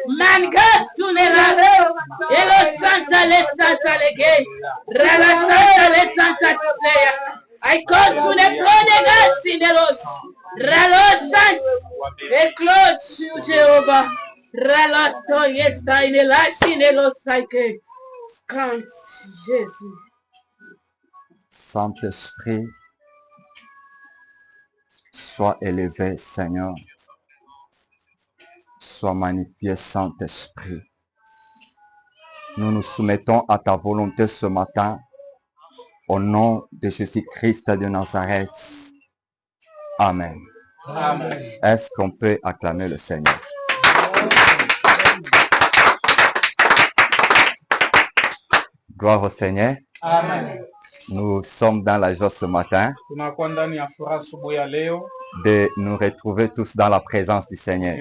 Mangasunela, Elo Santa Le Santa Lege, Rala Santa Le Santa Tsea. I call to the prodigal in the Lord. Ralo Sant, Eclose Jehovah. Rala Sto, yes, in the last in the Lord Psyche. Scant, Jésus. Saint-Esprit, sois élevé, Seigneur. Sois magnifié, Saint-Esprit. Nous nous soumettons à ta volonté ce matin. Au nom de Jésus-Christ de Nazareth. Amen. Amen. Est-ce qu'on peut acclamer le Seigneur? Gloire au Seigneur. Amen. Nous sommes dans la joie ce matin de nous retrouver tous dans la présence du Seigneur.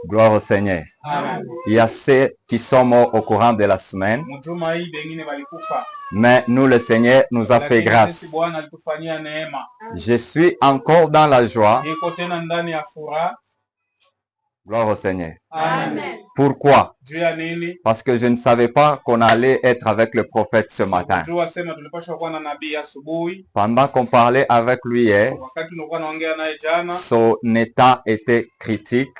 Gloire au Seigneur. Amen. Il y a ceux qui sont morts au courant de la semaine, mais nous, le Seigneur, nous a fait grâce. Je suis encore dans la joie. Gloire au Seigneur. Amen. Pourquoi? Parce que je ne savais pas qu'on allait être avec le prophète ce matin. Pendant qu'on parlait avec lui hier, son état était critique.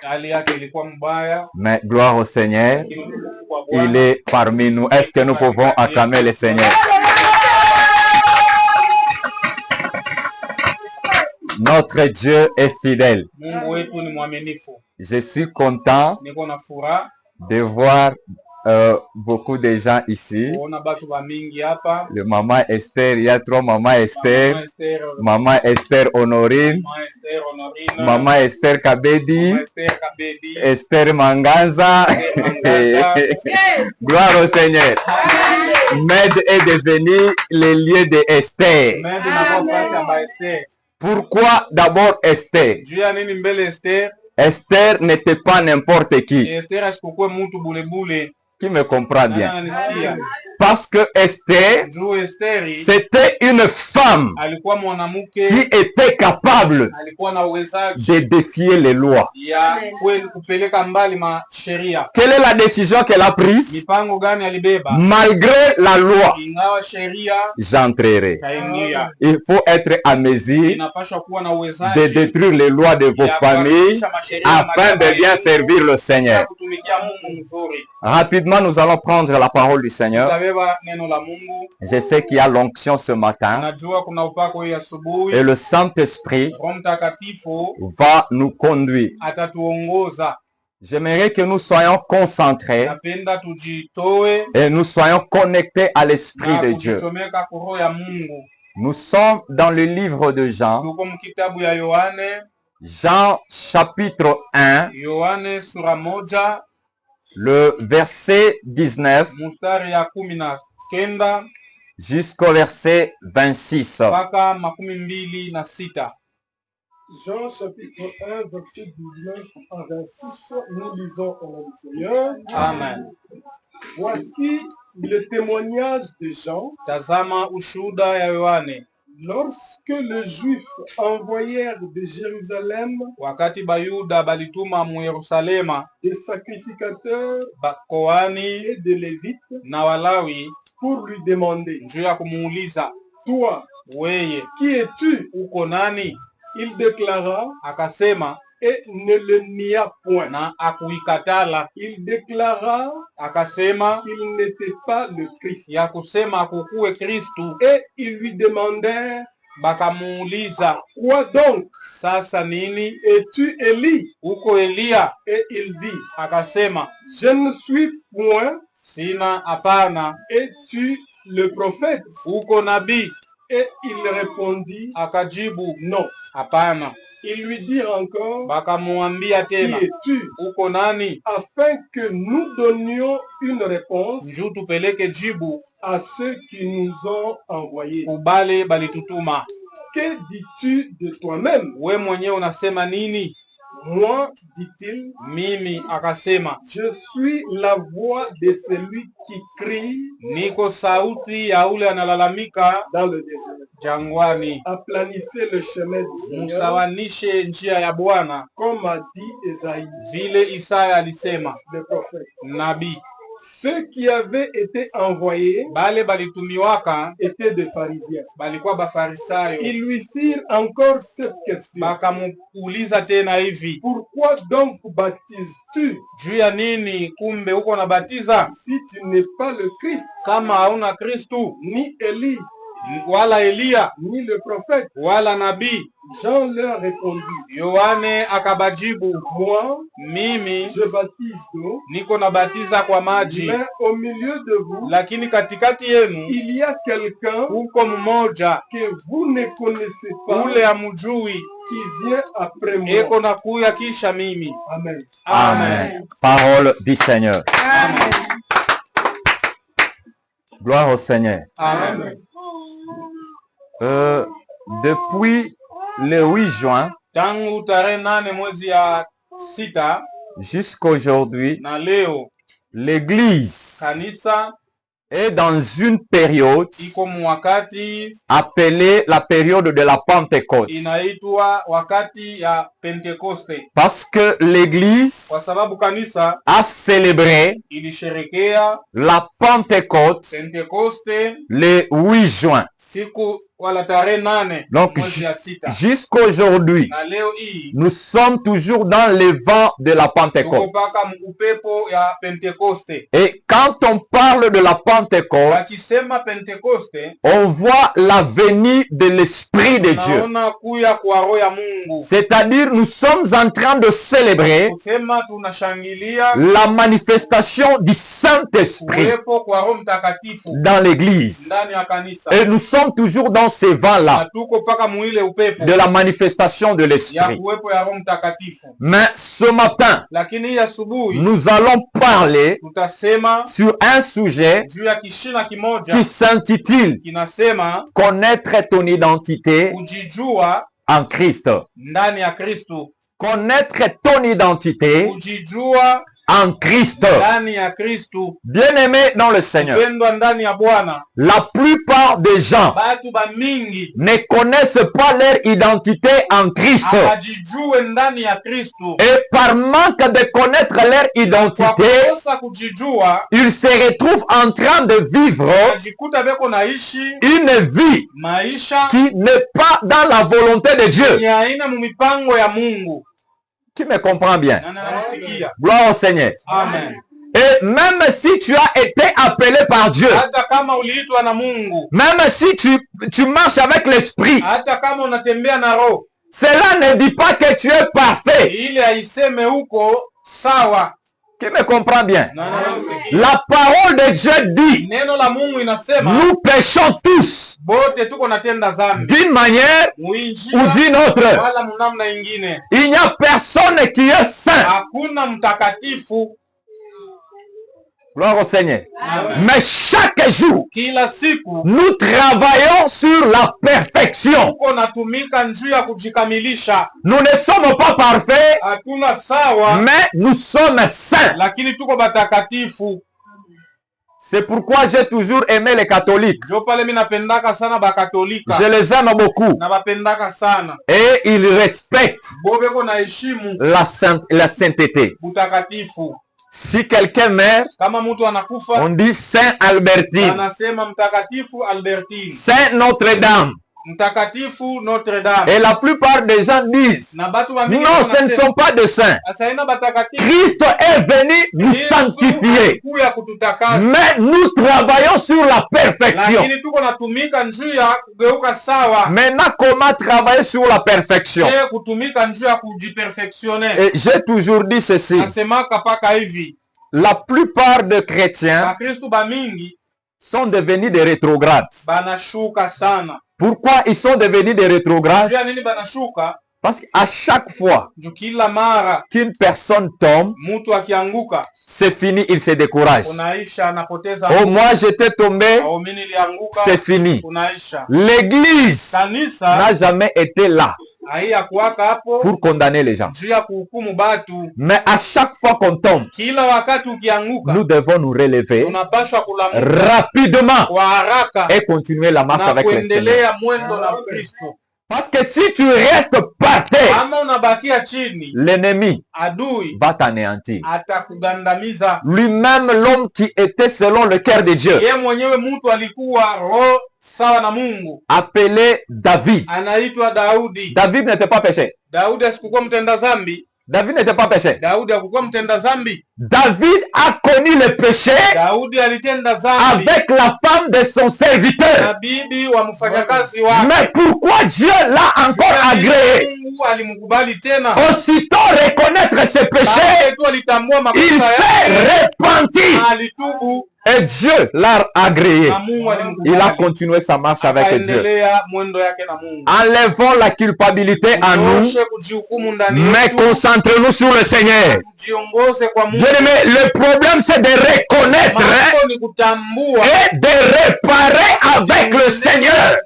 Mais gloire au Seigneur, il est parmi nous. Est-ce que nous pouvons acclamer le Seigneur? Notre Dieu est fidèle. Je suis content de voir beaucoup de gens ici. Le maman Esther, il y a 3 mamans Esther. Maman Esther Honorine, maman Esther Kabedi, Esther Manganza. Gloire au Seigneur. Med est devenu le lieu de Esther. Pourquoi d'abord Esther? Esther n'était pas n'importe qui. Qui me comprend bien? Parce que Esther, c'était une femme qui était capable de défier les lois. Quelle est la décision qu'elle a prise? Malgré la loi, j'entrerai. Il faut être à mesure de détruire les lois de vos familles afin de bien servir le Seigneur. Rapidement, nous allons prendre la parole du Seigneur. Je sais qu'il y a l'onction ce matin et le Saint-Esprit va nous conduire. J'aimerais que nous soyons concentrés et nous soyons connectés à l'Esprit de Dieu. Nous sommes dans le livre de Jean. Jean chapitre 1. Le verset 19 jusqu'au verset 26. Jean chapitre 1, verset 19 à 26, nous lisons au nom du Seigneur. Amen. Voici le témoignage de Jean. Lorsque les Juifs envoyèrent de Jérusalem des sacrificateurs et des Lévites pour lui demander, toi, qui es-tu? Il déclara et ne le nia point. Il déclara qu'il n'était pas le Christ. Et ils lui demandèrent, quoi donc? Es-tu Élie? Et il dit, je ne suis point. Es-tu le prophète? Et il répondit, non. Ils lui dirent encore, qui es-tu? Afin que nous donnions une réponse à ceux qui nous ont envoyés. Que dis-tu de toi-même? Moi, dit-il, je suis la voix de celui qui crie dans le désert. jangwani, aplanissez le chemin du Seigneur, musawanishe njia ya Bwana, comme a dit Esaïe, vile Isaya alisema, le prophète. nabii. Ceux qui avaient été envoyés Bale balitumiwaka étaient des pharisiens. balikuwa bafarisayo. Ils lui firent encore cette question. Bakamuuliza tena hivi, pourquoi donc baptises-tu juu ya nini kumbe uko nabatiza si tu n'es pas le Christ, kama hauna Kristu, ni Élie, wala Eliya, ni le prophète? wala nabii? Jean leur répondit, Yohane akabajibu, moi, mimi je baptise d'eau, niko nabatiza kwa maji, mais au milieu de vous, lakini katikati yenu il y a quelqu'un kuko mmoja que vous ne connaissez pas, ule amujui, qui vient après moi. eko nakuya kisha mimi. Amen. Amen. Parole du Seigneur. Amen. Gloire au Seigneur. Amen. Depuis le 8 juin Tangu tarehe 8 mwezi ya 6 jusqu'aujourd'hui, na leo l'Église kanisa est dans une période iko mwakati appelée la période de la Pentecôte. inaitwa wakati ya Pentekoste, Parce que l'Église kwa sababu kanisa a célébré ilisherekea la Pentecôte Pentekoste le 8 juin. siku wala tarehe 8 Donc, mwezi ya 6, jusqu'aujourd'hui, na leo hii nous sommes toujours dans le vent de la tuko Pentecôte. mpaka upepo ya Pentekoste. Et quand on parle de la Pentecôte, Wakisema Pentekoste, on voit la venue de l'Esprit de Dieu. naona kuya kwa roho ya Mungu, C'est-à-dire, nous sommes en train de célébrer kusema tunashangilia la manifestation du Saint-Esprit kuwepo kwa Roho Mtakatifu dans l'Église. ndani ya kanisa, Et nous sommes toujours dans ce na vent-là tuko mpaka muile upepo de la manifestation de ya l'Esprit. kuwepo ya Roho Mtakatifu. Mais ce matin, Lakini hii asubuhi nous allons parler tutasema sur un sujet juu ya kishina kimoja qui s'intitule kinasema Connaître ton identité kujijua en Christ. ndani ya Kristu, Connaître ton identité kujijua en Christ. ndani ya Kristu. Bien-aimés dans le Seigneur, Pendwa ndani ya Bwana, la plupart des gens batu ba mingi ne connaissent pas leur identité en Christ. hawajijue ndani ya Kristu. Et par manque de connaître leur Kwa identité, kukosa kujijua, ils se retrouvent en train de vivre najikuta beko naishi une vie maisha qui n'est pas dans la volonté de Dieu. ni aina mu mipango ya Mungu. Qui me comprend bien? Na nanisikia. Gloire au Seigneur. Amen. Et même si tu as été appelé par Dieu, Hata kama uliitwa na Mungu, même si tu marches avec l'Esprit, hata kama unatembea na Roho, cela ne dit pas que tu es parfait. ile haiseme huko sawa. Qui me comprend bien? Na nanisikia. La parole de Dieu dit, Neno la Mungu inasema nous péchons tous bote tuko natenda dhambi d'une manière muinjia ou d'une autre. wala munamna ingine. Il n'y a personne qui est saint. Hakuna mtakatifu. Gloire au Seigneur. Amen. Mais chaque jour, Kila siku nous travaillons sur la perfection. tuko natumika njuu ya kujikamilisha. Nous ne sommes pas parfaits, Hatuna sawa, mais nous sommes saints. lakini tuko batakatifu. C'est pourquoi j'ai toujours aimé les catholiques. Ndio pale mimi napendaka sana bakatolika. Je les aime beaucoup. Na bapendaka sana. Et ils respectent Bobeko na heshimu la sainteté. utakatifu. Si quelqu'un meurt, Kama mtu anakufa, on dit Saint Albertine, anasema mtakatifu Albertine, Saint Notre-Dame. mtakatifu Notre Dame. Et la plupart des gens disent, Na batu wa mingi non, ce ne sont pas de saints. asaina batakatifu. Christ est venu nous sanctifier. Kuya kututakasa. Mais nous travaillons sur la perfection. Lakini tuko natumika njuu ya kugeuka sawa. Maintenant, comment travailler sur la perfection? Je kutumika njuu ya kujiperfectionner. Et j'ai toujours dit ceci. Nasemaka paka hivi. La plupart des chrétiens Bakristu ba mingi sont devenus des rétrogrades. banashuka sana. Pourquoi ils sont devenus des rétrogrades? Juu ya nini banashuka? Parce qu'à chaque fois Juu kila mara qu'une personne tombe, mtu akianguka c'est fini, il se décourage. unaisha, anapoteza. Oh, moi j'étais tombé, Waumini lianguka, c'est fini. unaisha. L'église Kanisa n'a jamais été là. pour condamner les gens. Mais à chaque fois qu'on tombe, nous devons nous relever rapidement et continuer la marche avec le Seigneur. Parce que si tu restes par terre, l'ennemi va t'anéantir. Lui-même, l'homme qui était selon le cœur de Dieu, appelé David. David n'était pas péché. David n'était pas péché. David a connu le péché avec la femme de son serviteur. Mais pourquoi Dieu l'a encore agréé? Aussitôt reconnaître ce péché, il s'est repenti. Et Dieu l'a agréé. Il a continué sa marche avec Dieu. Enlevons la culpabilité à nous, mais concentrons-nous sur le Seigneur. Bien-aimé, le problème c'est de reconnaître et de réparer avec le Seigneur.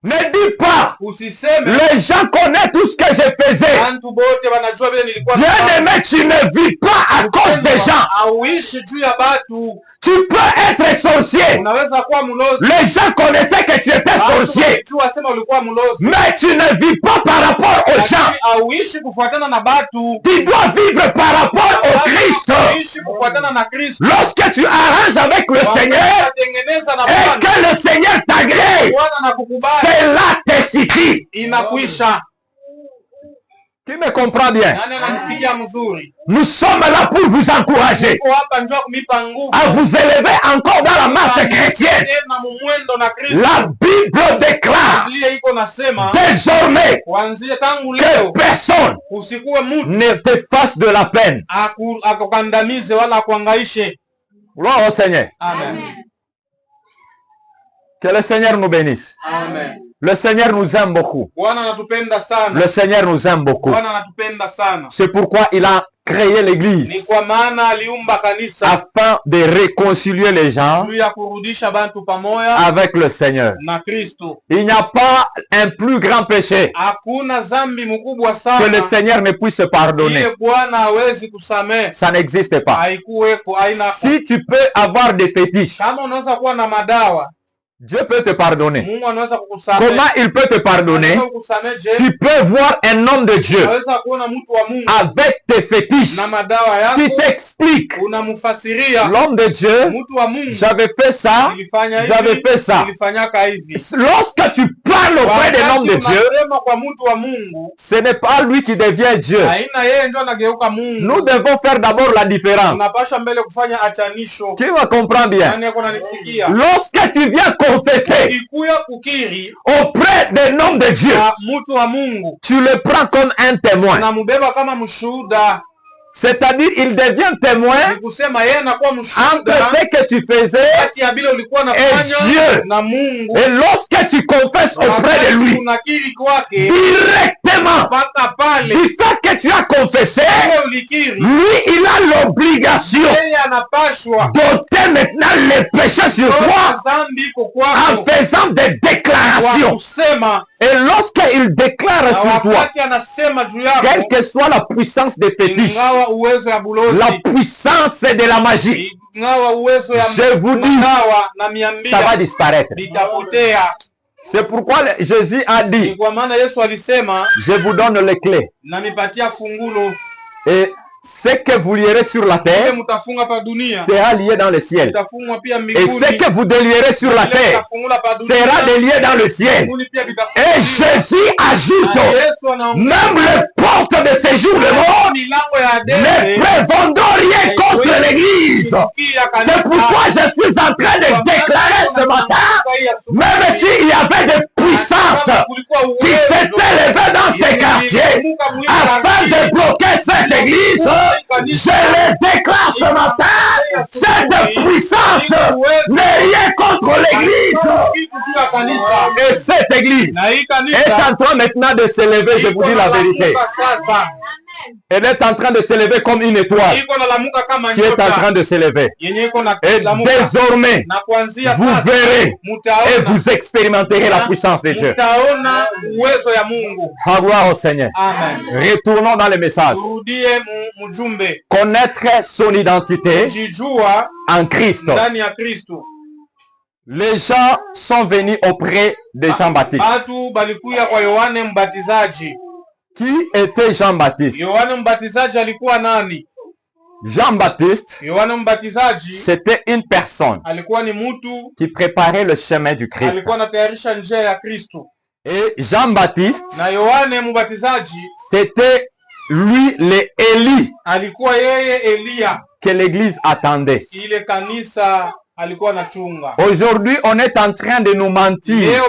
Ne dis pas, les gens connaissent tout ce que je faisais. Bien-aimé, tu ne vis pas à cause des gens. Tu peux être sorcier. Les gens connaissaient que tu étais sorcier. Mais tu ne vis pas par rapport aux gens. Tu dois vivre par rapport au Christ. Lorsque tu arranges avec le Seigneur et que le Seigneur t'agrée, c'est là tes suffit. Qui me comprend bien? Nous sommes là pour vous encourager à vous élever encore dans la marche chrétienne. La Bible déclare désormais que personne ne te fasse de la peine. Gloire au Seigneur. Amen. Que le Seigneur nous bénisse. Amen. Le Seigneur nous aime beaucoup. Le Seigneur nous aime beaucoup. C'est pourquoi il a créé l'église afin de réconcilier les gens avec le Seigneur. Il n'y a pas un plus grand péché que le Seigneur ne puisse pardonner. Ça n'existe pas. Si tu peux avoir des fétiches, Dieu peut te pardonner. Comment il peut te pardonner? Tu peux voir un homme de Dieu avec tes fétiches qui t'explique. L'homme de Dieu, j'avais fait ça, j'avais fait ça. Lorsque tu parles auprès d'un homme de Dieu, ce n'est pas lui qui devient Dieu. Nous devons faire d'abord la différence. Qui me comprend bien? Lorsque tu viens confesser auprès d'un homme de Dieu, tu le prends comme un témoin. C'est-à-dire, il devient témoin entre ce que tu faisais et Dieu. Et lorsque tu confesses auprès de lui, directement, du fait que tu as confessé, lui, il a l'obligation d'ôter maintenant les péchés sur toi en faisant des déclarations. Et lorsqu'il déclare sur toi, quelle que soit la puissance des fétiches, la puissance de la magie, je vous dis, ça va disparaître. C'est pourquoi Jésus a dit, je vous donne les clés. Et ce que vous lierez sur la terre sera lié dans le ciel. Et ce que vous délierez sur la terre sera délié dans le ciel. Et Jésus ajoute, même les portes de ce jour le monde ne prévendront rien contre l'église. C'est pourquoi je suis en train de déclarer ce matin, même s'il y avait des puissances qui s'étaient levées dans ces quartiers afin de bloquer cette église, je le déclare ce matin, cette puissance n'est rien contre l'église. Et cette église est en train maintenant de se lever, je vous dis la vérité. Elle est en train de s'élever comme une étoile qui est en train de s'élever. Et désormais, vous verrez et vous expérimenterez la puissance de Dieu. Gloire au Seigneur. Amen. Retournons dans le message. Connaître son identité en Christ. Les gens sont venus auprès de Jean-Baptiste. Qui était Jean-Baptiste? Jean-Baptiste, c'était une personne qui préparait le chemin du Christ. Et Jean-Baptiste, c'était lui l'Élie que l'Église attendait. Aujourd'hui, on est en train de nous mentir.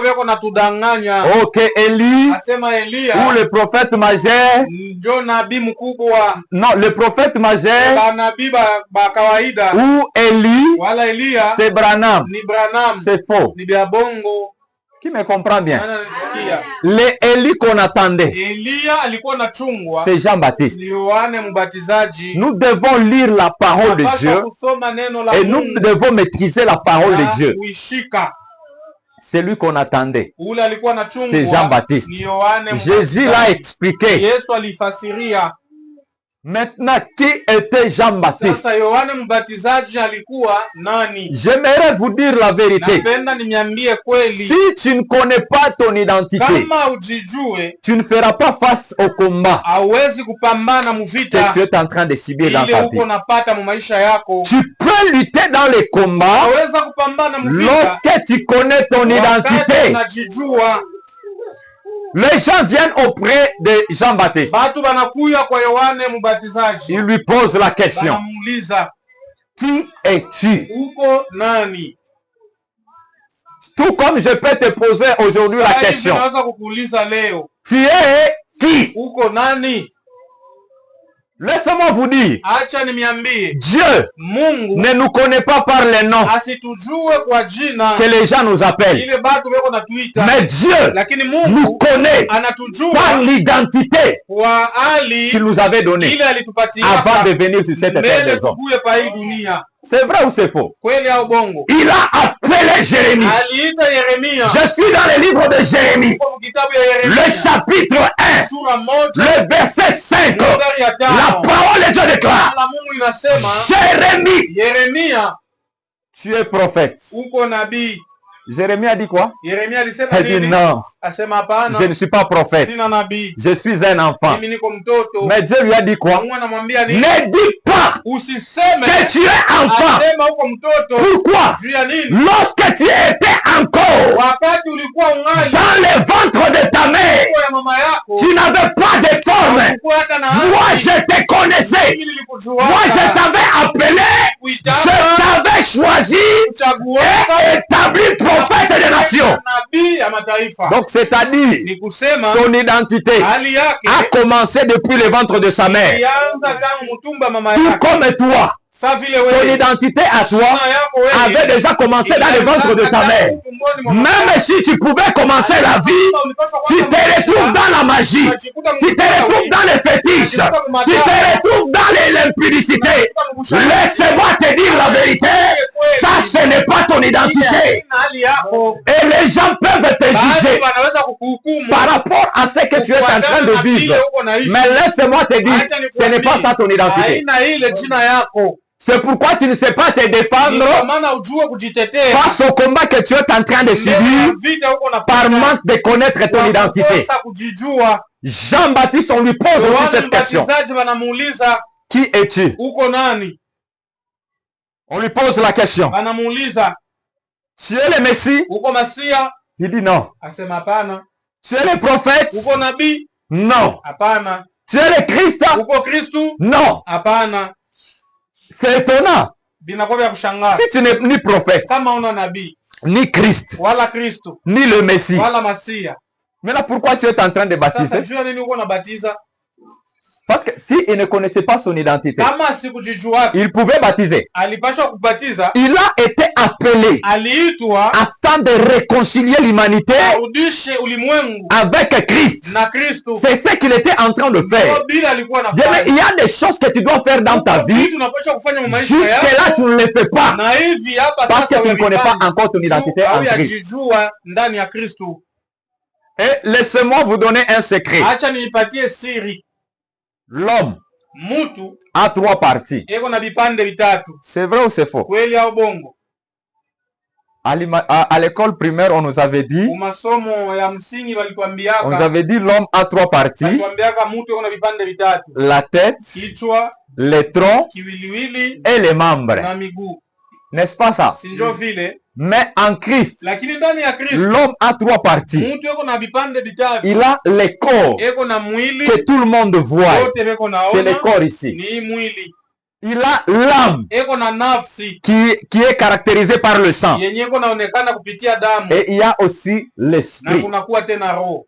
Oh, que Élie ou le prophète majeur. Non, le prophète majeur ou Élie, c'est Branham. C'est faux. Qui me comprend bien? Les Élie qu'on attendait, c'est Jean-Baptiste. Nous devons lire la parole de Dieu et nous devons maîtriser la parole de Dieu. C'est lui qu'on attendait. C'est Jean-Baptiste. Jésus l'a expliqué. Maintenant, qui était Jean-Baptiste? J'aimerais vous dire la vérité. Si tu ne connais pas ton identité, tu ne feras pas face au combat que tu es en train de subir dans ta vie. Tu peux lutter dans les combats lorsque tu connais ton identité. Les gens viennent auprès de Jean-Baptiste. Ils lui posent la question. Qui es-tu? Tout comme je peux te poser aujourd'hui la question. Tu es qui? Laissez-moi vous dire, Dieu ne nous connaît pas par les noms que les gens nous appellent. Mais Dieu nous connaît par l'identité qu'il nous avait donnée avant de venir sur cette terre des hommes. C'est vrai ou c'est faux? Il a appelé Jérémie. Je suis dans le livre de Jérémie, le chapitre 1, le verset 5. La parole de Dieu déclare: Jérémie, tu es prophète. Jérémie a dit quoi? Elle dit non, je ne suis pas prophète, je suis un enfant. Mais Dieu lui a dit quoi? Ne dis pas que tu es enfant. Pourquoi? Lorsque tu étais encore dans le ventre de ta mère, tu n'avais pas de forme. Moi je te connaissais. Moi je t'avais appelé, je t'avais choisi et établi prophète des nations. Donc c'est-à-dire son identité a commencé depuis le ventre de sa mère. Tout comme toi, ton identité à toi avait déjà commencé dans le ventre de ta mère. Même si tu pouvais commencer la vie, tu te retrouves dans la magie, tu te retrouves dans les fétiches, tu te retrouves dans l'impudicité. Laisse-moi te dire la vérité, ça ce n'est pas ton identité. Et les gens peuvent te juger par rapport à ce que tu es en train de vivre. Mais laisse-moi te dire, ce n'est pas ça ton identité. C'est pourquoi tu ne sais pas te défendre face au combat que tu es en train de subir par manque de connaître ton identité. Jean-Baptiste, on lui pose aussi cette question. Qui es-tu? On lui pose la question. Tu es le Messie? Il dit non. Tu es le prophète? Non. Tu es le Christ? Non. C'est étonnant. Si tu n'es ni prophète, ni Christ, ni le Messie, maintenant pourquoi tu es en train de baptiser? Parce que s'il ne connaissait pas son identité, kama sikujijua il pouvait baptiser. alipashwa kubatiza, Il a été appelé aliitwa afin de réconcilier l'humanité arudishe ulimwengu avec Christ. na Kristo. C'est ce qu'il était en train de faire. Ndio bila alikuwa Bien, mais anafanya. il y a des choses que tu dois faire dans ta vie. Vitu unapaswa kufanya mu maisha Jusque-là, yako. tu ne le fais pas. Na hivi hapa Parce que sasa tu ne connais pas encore ton identité en au Christ. yajijua ndani ya Kristo. Et laissez-moi vous donner un secret. Acha niipatie siri. L'homme Mtu a 3 parties. eko na vipande vitatu. C'est vrai ou c'est faux? Kweli au bongo? À l'école primaire, on nous avait dit, Masomo ya msingi on nous walituambiaka, avait dit l'homme a 3 parties. walituambiaka mtu eko na vipande vitatu. La tête, Kichwa, les troncs kiwiliwili et les membres. na miguu. N'est-ce pas ça? Si njo vile? Mais en Christ, Lakini ndani ya Kristo l'homme a 3 parties. mtu eko na vipande vitatu. Il a le corps Eko na mwili que tout le monde voit. wote beko C'est le naona corps ici. ni mwili. Il a l'âme Eko na nafsi qui est caractérisée par le sang. yenye eko naonekana kupitia damu, Et il y a aussi na l'esprit. kunakuwa tena roho.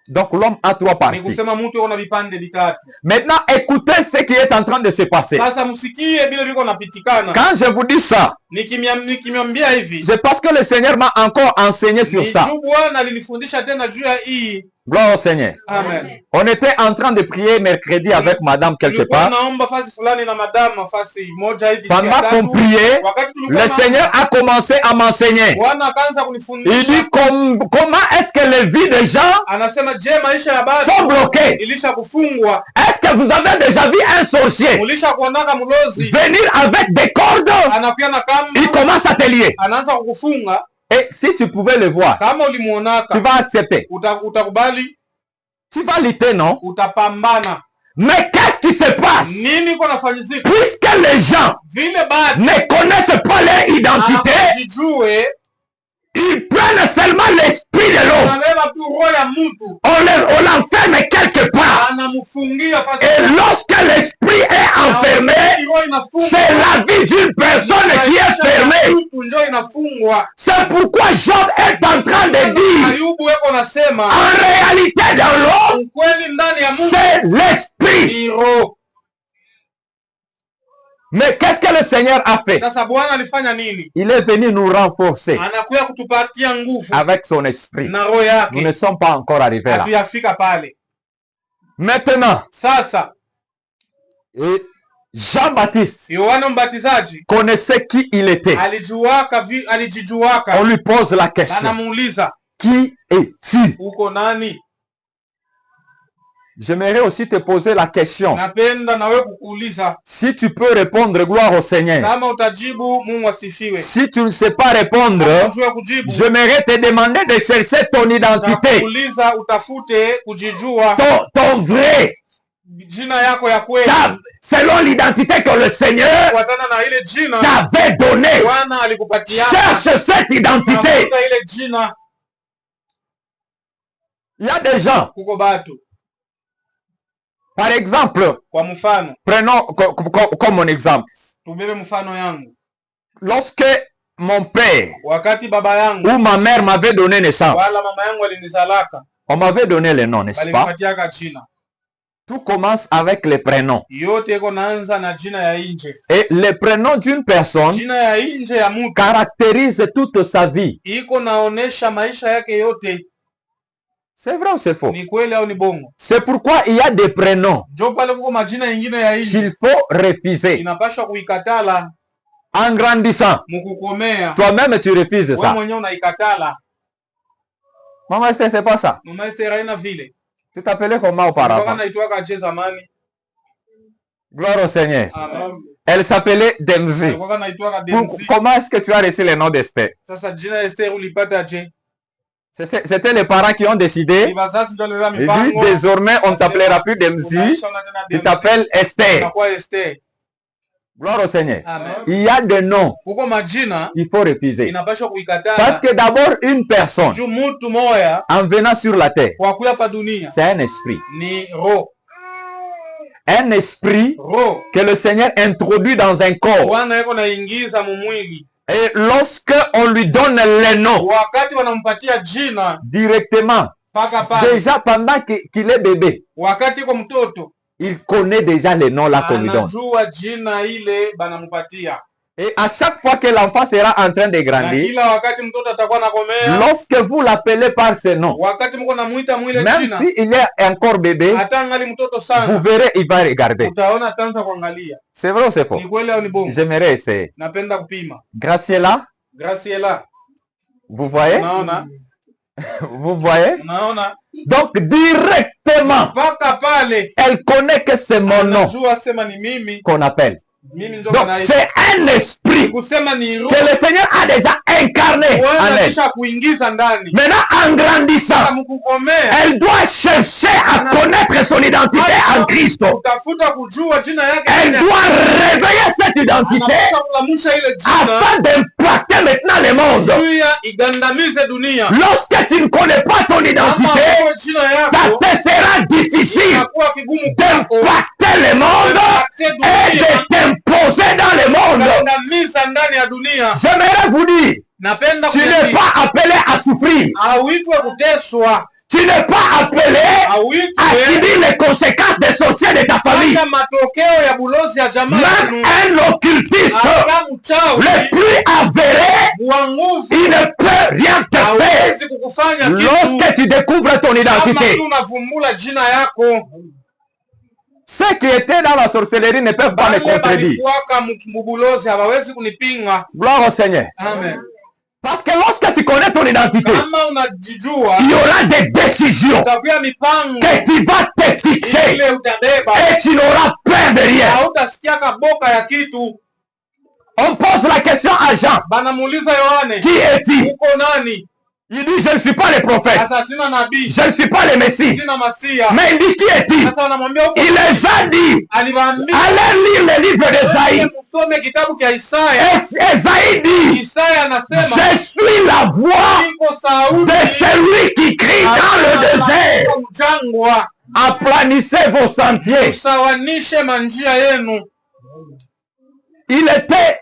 Donc l'homme a 3 Ni parties. kusema mtu eko na vipande vitatu. Maintenant, écoutez ce qui est en train de se passer. Sasa msikie vile viko napitikana. Quand je vous dis ça, Nikimwambia hivi, c'est parce que le Seigneur m'a encore enseigné sur ça. ni Bwana alinifundisha tena juu ya hii. Gloire au Seigneur. Amen. On était en train de prier mercredi avec madame quelque Tulikuwa part. naomba fasi fulani na madama fasi moja hivi. siku ya Pendant tatu. qu'on priait, Wakati tulikuwa le na- Seigneur a commencé à m'enseigner. Bwana akaanza Il kunifundisha. dit comment est-ce que les vies des gens Anasema, je, maisha ya sont basi bloquées? ilisha kufungwa? Est-ce que vous avez déjà vu un sorcier Ulisha kuonaka mlozi venir avec des cordes? anakuya na Il kamba, commence à te lier. anaanza kukufunga. Et si tu pouvais le voir, Kama tu ulimuonaka vas accepter. utakubali, Tu vas lutter, non? utapambana. Mais qu'est-ce qui se passe? Nini iko nafanyizika? Puisque les gens Vile bado ne connaissent pas leur identité, hawajijue, ils prennent seulement l'esprit de l'homme. anabeba tu roho ya mtu, On l'enferme quelque part. anamfungia fasi. Et lorsque l'esprit est enfermé, Roho inafungwa. c'est la vie d'une personne qui est fermée. Mtu ndio inafungwa. C'est pourquoi Job est en train de dire, Ayubu eko nasema, en réalité dans l'homme, ukweli ndani ya mtu c'est l'esprit. ni roho. Mais qu'est-ce que le Seigneur a fait? Sasa Bwana alifanya nini? Il est venu nous renforcer Anakuya kutupatia nguvu avec son esprit. na roho Nous yake. ne sommes pas encore arrivés là. Hatuyafika pale. Maintenant, Sasa Jean-Baptiste Yohana Mbatizaji connaissait qui il était. alijijuaka. On lui pose la question. Anamuuliza, Qui es-tu? uko nani? J'aimerais aussi te poser la question. Napenda na wewe kukuuliza, Si tu peux répondre, gloire au Seigneur. kama utajibu Mungu asifiwe. Si tu ne sais pas répondre, Unajua kujibu, j'aimerais te demander de chercher ton identité, nakuuliza utafute kujijua ton vrai, jina yako ya kweli selon l'identité que le Seigneur kufuatana na ile jina t'avait donnée. Bwana alikupatia. Cherche cette identité. Tafuta ile jina. Il y a des gens, Kuko batu, par exemple, kwa mfano, prenons comme mon exemple. tubebe mfano yangu. Lorsque mon père Wakati baba yangu ou ma mère m'avait donné naissance, wala mama yangu alinizalaka, on m'avait donné le nom, n'est-ce pas? walinipatiaka jina. Tout commence avec les prénoms. Yote iko naanza na jina ya nje. Et les prénoms d'une personne Jina ya nje ya mtu caractérise toute sa vie. iko naonesha maisha yake yote. C'est vrai ou c'est faux? Ni kweli au ni bongo? C'est pourquoi il y a des prénoms Jo pale kuko majina ingine ya nje qu'il faut refuser. inapaswa kuikatala En grandissant, mukukomea. toi-même tu refuses Wewe ça. mwenyewe unaikatala. Maman Esther, c'est pas ça. Mama Esther haina vile. Tu t'appelais comment Mpaka auparavant? naitwaka je zamani. Gloire au Seigneur. Amen. Elle s'appelait Demzi. Mpaka naitwaka Demzi. Comment est-ce que tu as reçu le nom d'Esther? Sasa jina Esther ulipata je? C'était les parents qui ont Ni décidé. wazazi ndio waliweka Et dit, mipango. désormais, on ne t'appellera plus Demzi. Tu t'appelles Esther. Unakuwa Esther. Gloire au Seigneur. Amen. Il y a des noms Kuko majina qu'il faut refuser. inapaswa Parce kuikatala. que d'abord, une personne, Juu mtu moya en venant sur la terre, kwa kuya pa dunia c'est un esprit. ni roho. Un esprit Roho que le Seigneur introduit dans un corps. Bwana yako naingiza mumwili. Et lorsque on lui donne les noms Wakati wanampatia jina directement, paka pale. déjà pendant qu'il est bébé, Wakati iko mtoto il connaît déjà les noms là qu'on lui donne. Anajua jina ile banamupatia. Et à chaque fois que l'enfant sera en train de Na grandir, kila wakati mtoto atakuwa anakomea, lorsque vous l'appelez par ce nom, wakati mko namuita mwile même jina, s'il est encore bébé, hata angali mtoto vous sana, verrez, il va regarder. utaona ataanza kuangalia. C'est vrai ou c'est faux? Ni kweli au ni bongo? J'aimerais essayer. Napenda kupima. Graciela, Graciela, vous voyez? unaona? Vous voyez? Unaona? Donc directement, Paka pale elle connaît que c'est mon nom anajua sema ni mimi, qu'on appelle. mimi ndio Donc naita. c'est un esprit Kusema ni roho que le Seigneur a déjà incarné en elle. kisha kuingiza ndani. Maintenant, en grandissant, Mkukomea elle doit chercher à connaître son identité en Christ. utafuta kujua jina yake. Elle doit réveiller cette identité Anapaswa kulamusha ile jina afin d'impacter maintenant le monde. juu ya igandamize dunia. Lorsque tu ne connais pas ton Kama identité, wewe jina ça yako te sera difficile inakuwa kigumu kwako d'impacter le monde et de t'imposer dans le monde. kugandamiza ndani ya dunia. J'aimerais vous dire, Napenda tu n'es kuambia, pas appelé à souffrir. hauitwe kuteswa, Tu n'es pas appelé à hauitwe subir les conséquences des sorciers de ta famille. hata matokeo ya bulozi ya jamaa Même yenu. un occultiste Hata mchawi le plus avéré, wa nguvu il ne peut rien te faire hawezi kukufanya kitu lorsque tu découvres ton kama identité. tu unavumbula jina yako. Ceux qui étaient dans la sorcellerie ne peuvent pas me Bale contredire. balikuwaka mbubulozi hawawezi kunipinga. Gloire au Seigneur. Amen. Parce que lorsque tu connais ton identité, Kama unajijua il y aura des décisions utakuwa mipango que tu vas te fixer ile utabeba, et tu n'auras peur de rien. hautasikiaka boka ya kitu. On pose la question à Jean. Banamuuliza Yohane, Qui est-il? uko nani? Il dit, je ne suis pas le prophète. Sasa sina nabii, Je ne suis pas le Messie. sina masia. Mais il dit, qui est-il? Sasa wanamwambia uko, Il les a dit, aliwaambia allez lire le livre d'Esaïe. msome kitabu cha Isaya. Esaïe dit, Isaya anasema je suis la voix iko sauti de celui qui crie dans le désert. mjangwa, Aplanissez vos sentiers. usawanishe manjia yenu. Il était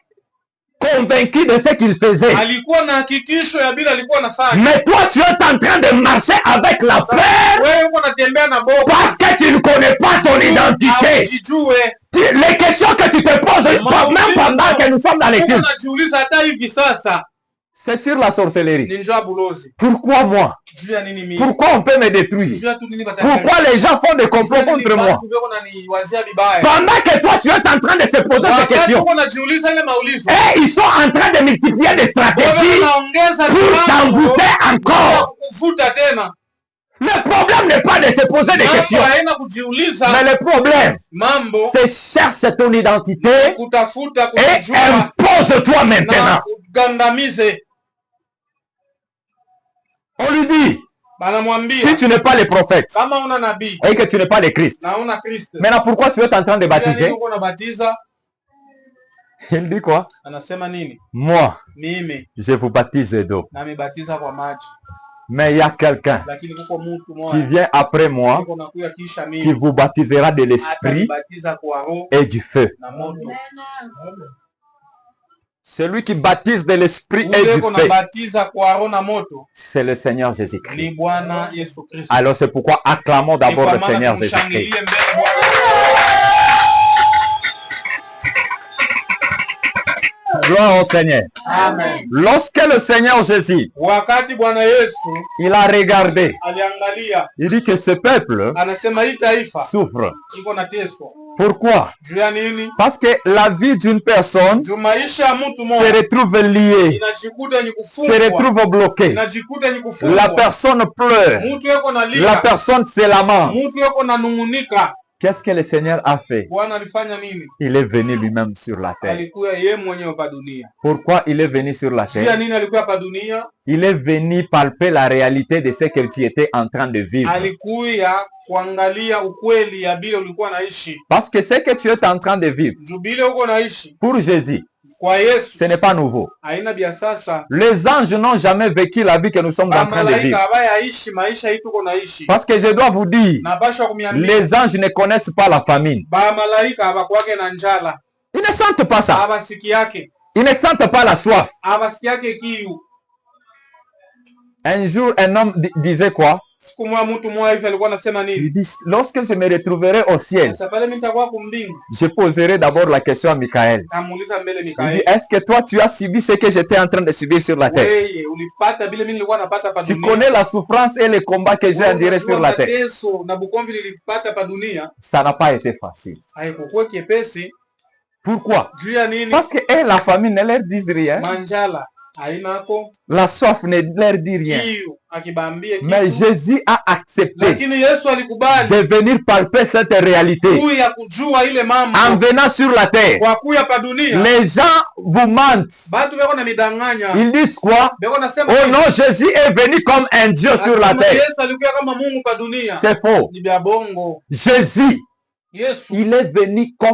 convaincu de ce qu'il faisait. Alikuwa na hakikisho ya bila alikuwa anafanya. Mais toi, tu es en train de marcher avec la peur Wewe uko unatembea na boka, parce que tu ne connais pas ton identité. hujijue. Les questions que tu te poses, même pendant que nous sommes dans les Uko cultes, unajiuliza hata hivi sasa c'est sur la sorcellerie. ni njoo bulozi. Pourquoi moi? Juu ya nini mimi? Pourquoi on peut me détruire? Juu ya tu nini basi? Pourquoi les gens font des complots contre moi? Unaniwazia vibaya. Pendant que toi, tu es en train de se poser ces Wakati questions. uko unajiuliza ile maulizo. Et ils sont en train de multiplier des Wewe stratégies unaongeza pour t'envoûter encore. kuvuta tena. Le problème n'est pas de se poser des Mambo questions. haina kujiuliza. Mais le problème, Mambo c'est cherche ton identité kutafuta et kujua impose-toi maintenant. na ugandamize. On lui dit, Banamwambia si tu n'es pas le prophète kama una nabii et que tu n'es pas le Christ, na una Kristo. maintenant pourquoi tu es en train de baptiser? Uko unabatiza, Il dit quoi? anasema nini? Moi, Mimi je vous baptise d'eau. namebatiza kwa maji. Mais il y a quelqu'un Lakini kuko mtu qui mmoja vient après moi yuko nakuya kisha qui mimi vous baptisera de l'esprit atabatiza kwa roho et du feu. na moto. Celui qui baptise de l'esprit et Ule du uko feu, nabatiza kwa roho na moto c'est le Seigneur Jésus-Christ. ni Bwana Yesu Kristo. Alors c'est pourquoi acclamons Ni d'abord kwa le maana Seigneur Jésus-Christ. tumshangilie mbele Bwana. Gloire au Seigneur. Amen. Lorsque le Seigneur Jésus, Wakati Bwana Yesu il a regardé, aliangalia, il dit que ce peuple anasema hii taifa souffre. iko nateswa. Pourquoi? Juu ya nini? Parce que la vie d'une personne Juu maisha ya mtu se mmoja retrouve liée, inajikuta ni se kufungwa, retrouve bloquée. inajikuta ni La kufungwa. personne pleure, Mtu yuko la nalia, personne se lamente. mtu yuko nanung'unika. Qu'est-ce que le Seigneur a fait? Bwana alifanya nini? Il est venu lui-même sur la terre. Alikuwa yeye mwenyewe hapa dunia. Pourquoi il est venu sur la Juu ya terre? nini alikuwa hapa dunia? Il est venu palper la réalité de ce que tu étais en train de vivre. Alikuya kuangalia ukweli ya bile ulikuwa naishi. Parce que ce que tu es en train de vivre, Juu bile uko naishi pour Jésus, kwa Yesu ce n'est pas nouveau. haina bia sasa. Les anges n'ont jamais vécu la vie que nous sommes en train de vivre. Malaika abaya aishi maisha hii tuko naishi. Parce que je dois vous dire, Napasha kumiambia les anges ne connaissent pas la famine. ba malaika abakwake na njala, Ils ne sentent pas ça. abasiki yake, Ils ne sentent pas la soif. abasiki yake kiu. Un jour, un homme disait quoi? Siku moja mtu mmoja hivi alikuwa anasema nini? Il dit, lorsque je me retrouverai au ciel, Sasa pale mimi nitakuwa kumbingu. je poserai d'abord la question à Michael. Tamuuliza mbele Il dit, Mikaeli. est-ce que toi, tu as subi ce que j'étais en train de subir sur la terre? Wewe ulipata vile mimi nilikuwa napata hapa Tu dunia. connais la souffrance et les combats que j'ai endurés sur la terre. Mateso na bukomvi nilipata hapa dunia. Ça n'a pas été facile. Haikuwa kiepesi. Pourquoi? Juu ya nini? Parce que la famille ne leur dit rien. Manjala hainako. La soif ne leur dit rien. Kiu akibambia kitu. Mais Jésus a accepté Lakini Yesu alikubali de venir palper cette réalité. kuya kujua ile mambo. En venant sur la terre, Kwa kuya pa dunia. les gens vous mentent. Batu beko na midanganya. Ils disent quoi? Beko nasema Oh non, Jésus est venu comme un Dieu sur la terre. Yesu alikuwa kama Mungu pa dunia. C'est faux. Ni bya bongo. Jésus, Yesu il est venu comme